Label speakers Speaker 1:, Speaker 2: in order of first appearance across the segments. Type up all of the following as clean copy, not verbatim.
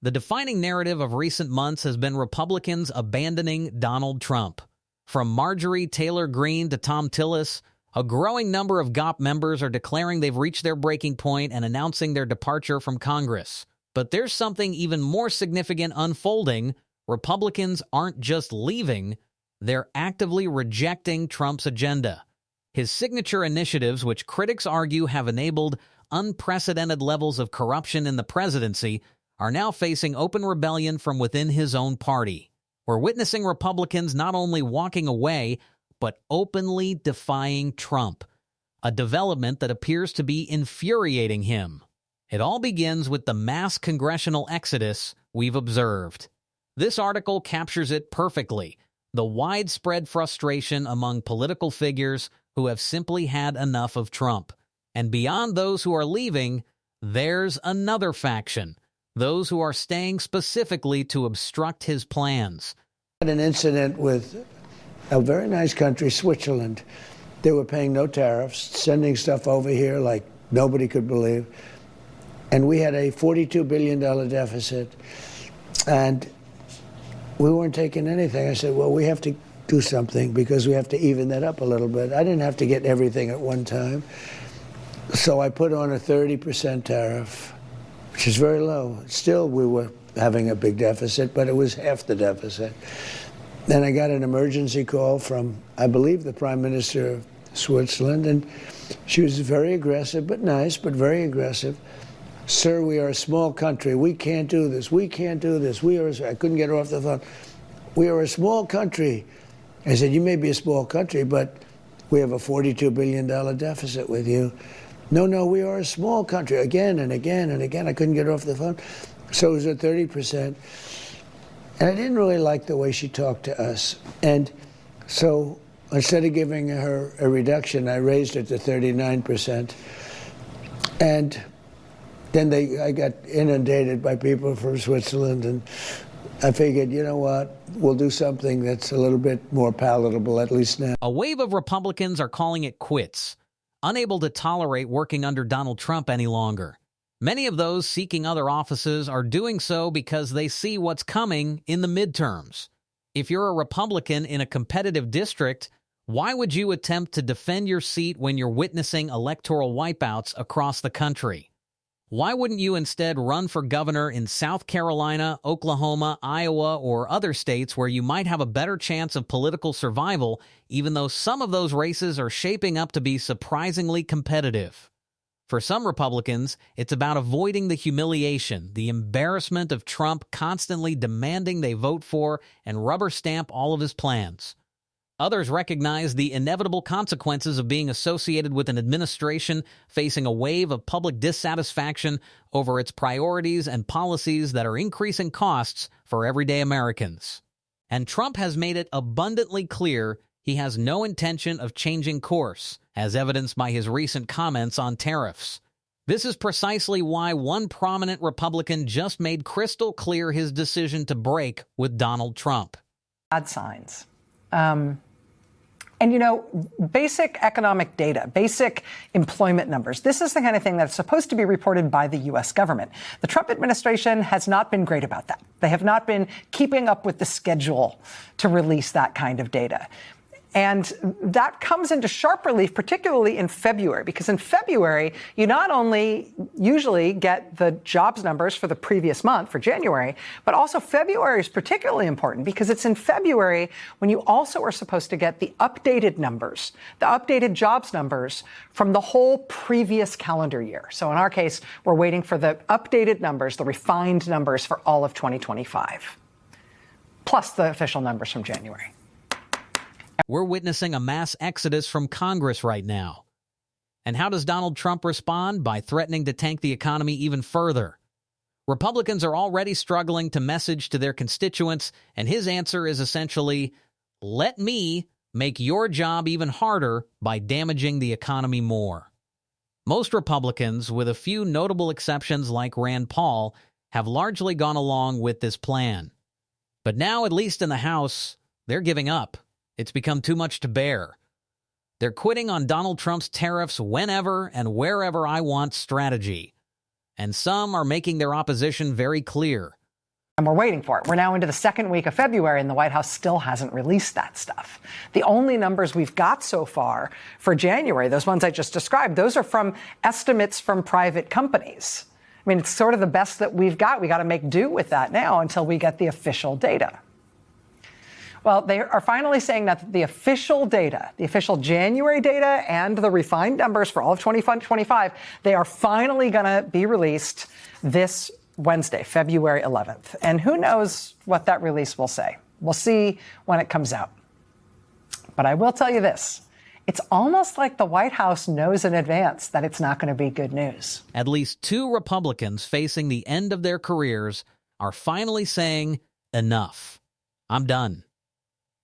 Speaker 1: The defining narrative of recent months has been Republicans abandoning Donald Trump. From Marjorie Taylor Greene to Tom Tillis, a growing number of GOP members are declaring they've reached their breaking point and announcing their departure from Congress. But there's something even more significant unfolding. Republicans aren't just leaving, they're actively rejecting Trump's agenda. His signature initiatives, which critics argue have enabled unprecedented levels of corruption in the presidency, are now facing open rebellion from within his own party. We're witnessing Republicans not only walking away, but openly defying Trump, a development that appears to be infuriating him. It all begins with the mass congressional exodus we've observed. This article captures it perfectly, the widespread frustration among political figures who have simply had enough of Trump. And beyond those who are leaving, there's another faction, those who are staying specifically to obstruct his plans.
Speaker 2: I had an incident with a very nice country, Switzerland. They were paying no tariffs, sending stuff over here like nobody could believe. And we had a $42 billion deficit, and we weren't taking anything. I said, well, we have to do something because we have to even that up a little bit. I didn't have to get everything at one time. So I put on a 30% tariff, which is very low. Still, we were having a big deficit, but it was half the deficit. Then I got an emergency call from, I believe, the Prime Minister of Switzerland, and she was very aggressive, but nice, but very aggressive. Sir, we are a small country. We can't do this. We can't do this. I couldn't get her off the phone. We are a small country. I said, you may be a small country, but we have a $42 billion deficit with you. No, we are a small country. Again and again and again. I couldn't get her off the phone. So it was at 30%. And I didn't really like the way she talked to us. And so instead of giving her a reduction, I raised it to 39%. And then I got inundated by people from Switzerland, and I figured, you know what, we'll do something that's a little bit more palatable, at least now.
Speaker 1: A wave of Republicans are calling it quits, unable to tolerate working under Donald Trump any longer. Many of those seeking other offices are doing so because they see what's coming in the midterms. If you're a Republican in a competitive district, why would you attempt to defend your seat when you're witnessing electoral wipeouts across the country? Why wouldn't you instead run for governor in South Carolina, Oklahoma, Iowa, or other states where you might have a better chance of political survival, even though some of those races are shaping up to be surprisingly competitive? For some Republicans, it's about avoiding the humiliation, the embarrassment of Trump constantly demanding they vote for and rubber stamp all of his plans. Others recognize the inevitable consequences of being associated with an administration facing a wave of public dissatisfaction over its priorities and policies that are increasing costs for everyday Americans. And Trump has made it abundantly clear he has no intention of changing course, as evidenced by his recent comments on tariffs. This is precisely why one prominent Republican just made crystal clear his decision to break with Donald Trump.
Speaker 3: Bad signs. And, you know, basic economic data, basic employment numbers, this is the kind of thing that's supposed to be reported by the U.S. government. The Trump administration has not been great about that. They have not been keeping up with the schedule to release that kind of data. And that comes into sharp relief, particularly in February, because in February, you not only usually get the jobs numbers for the previous month, for January, but also February is particularly important because it's in February when you also are supposed to get the updated numbers, the updated jobs numbers from the whole previous calendar year. So in our case, we're waiting for the updated numbers, the refined numbers for all of 2025, plus the official numbers from January.
Speaker 1: We're witnessing a mass exodus from Congress right now. And how does Donald Trump respond? By threatening to tank the economy even further. Republicans are already struggling to message to their constituents, and his answer is essentially, let me make your job even harder by damaging the economy more. Most Republicans, with a few notable exceptions like Rand Paul, have largely gone along with this plan. But now, at least in the House, they're giving up. It's become too much to bear. They're quitting on Donald Trump's tariffs whenever and wherever I want strategy. And some are making their opposition very clear.
Speaker 3: And we're waiting for it. We're now into the second week of February, and the White House still hasn't released that stuff. The only numbers we've got so far for January, those ones I just described, those are from estimates from private companies. I mean, it's sort of the best that we've got. We got to make do with that now until we get the official data. Well, they are finally saying that the official data, the official January data and the refined numbers for all of 2025, they are finally going to be released this Wednesday, February 11th. And who knows what that release will say. We'll see when it comes out. But I will tell you this. It's almost like the White House knows in advance that it's not going to be good news.
Speaker 1: At least 2 Republicans facing the end of their careers are finally saying, enough. I'm done.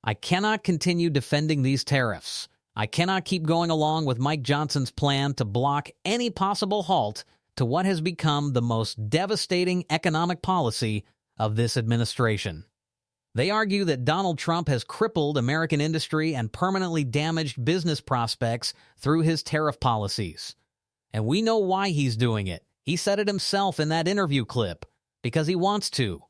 Speaker 1: I cannot continue defending these tariffs. I cannot keep going along with Mike Johnson's plan to block any possible halt to what has become the most devastating economic policy of this administration. They argue that Donald Trump has crippled American industry and permanently damaged business prospects through his tariff policies. And we know why he's doing it. He said it himself in that interview clip, because he wants to.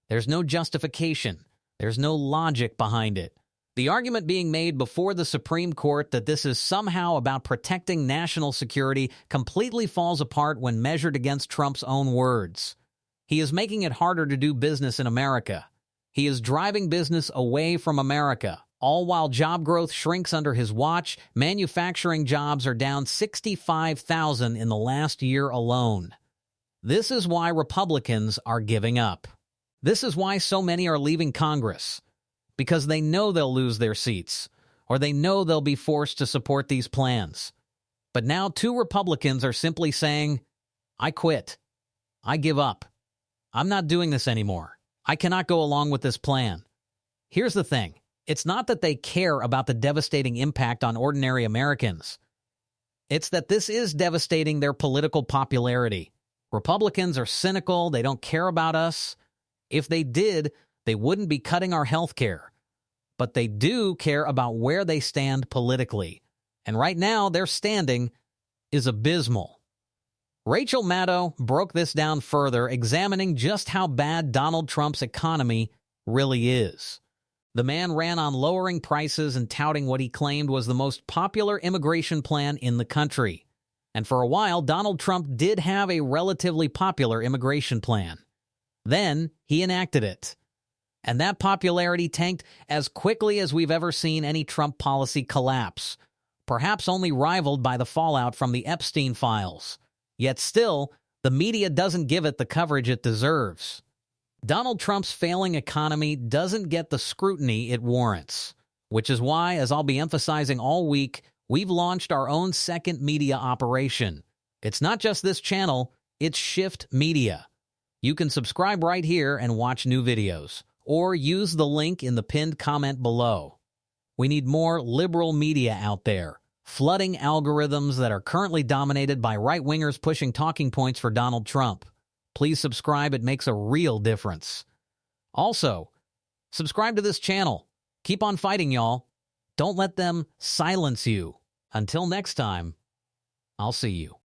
Speaker 1: There's no justification. There's no logic behind it. The argument being made before the Supreme Court that this is somehow about protecting national security completely falls apart when measured against Trump's own words. He is making it harder to do business in America. He is driving business away from America. All while job growth shrinks under his watch, manufacturing jobs are down 65,000 in the last year alone. This is why Republicans are giving up. This is why so many are leaving Congress. Because they know they'll lose their seats, or they know they'll be forced to support these plans. But now 2 Republicans are simply saying, I quit. I give up. I'm not doing this anymore. I cannot go along with this plan. Here's the thing. It's not that they care about the devastating impact on ordinary Americans. It's that this is devastating their political popularity. Republicans are cynical. They don't care about us. If they did, they wouldn't be cutting our health care. But they do care about where they stand politically. And right now, their standing is abysmal. Rachel Maddow broke this down further, examining just how bad Donald Trump's economy really is. The man ran on lowering prices and touting what he claimed was the most popular immigration plan in the country. And for a while, Donald Trump did have a relatively popular immigration plan. Then he enacted it. And that popularity tanked as quickly as we've ever seen any Trump policy collapse, perhaps only rivaled by the fallout from the Epstein files. Yet still, the media doesn't give it the coverage it deserves. Donald Trump's failing economy doesn't get the scrutiny it warrants, which is why, as I'll be emphasizing all week, we've launched our own second media operation. It's not just this channel, it's Shift Media. You can subscribe right here and watch new videos, or use the link in the pinned comment below. We need more liberal media out there, flooding algorithms that are currently dominated by right-wingers pushing talking points for Donald Trump. Please subscribe, it makes a real difference. Also, subscribe to this channel. Keep on fighting, y'all. Don't let them silence you. Until next time, I'll see you.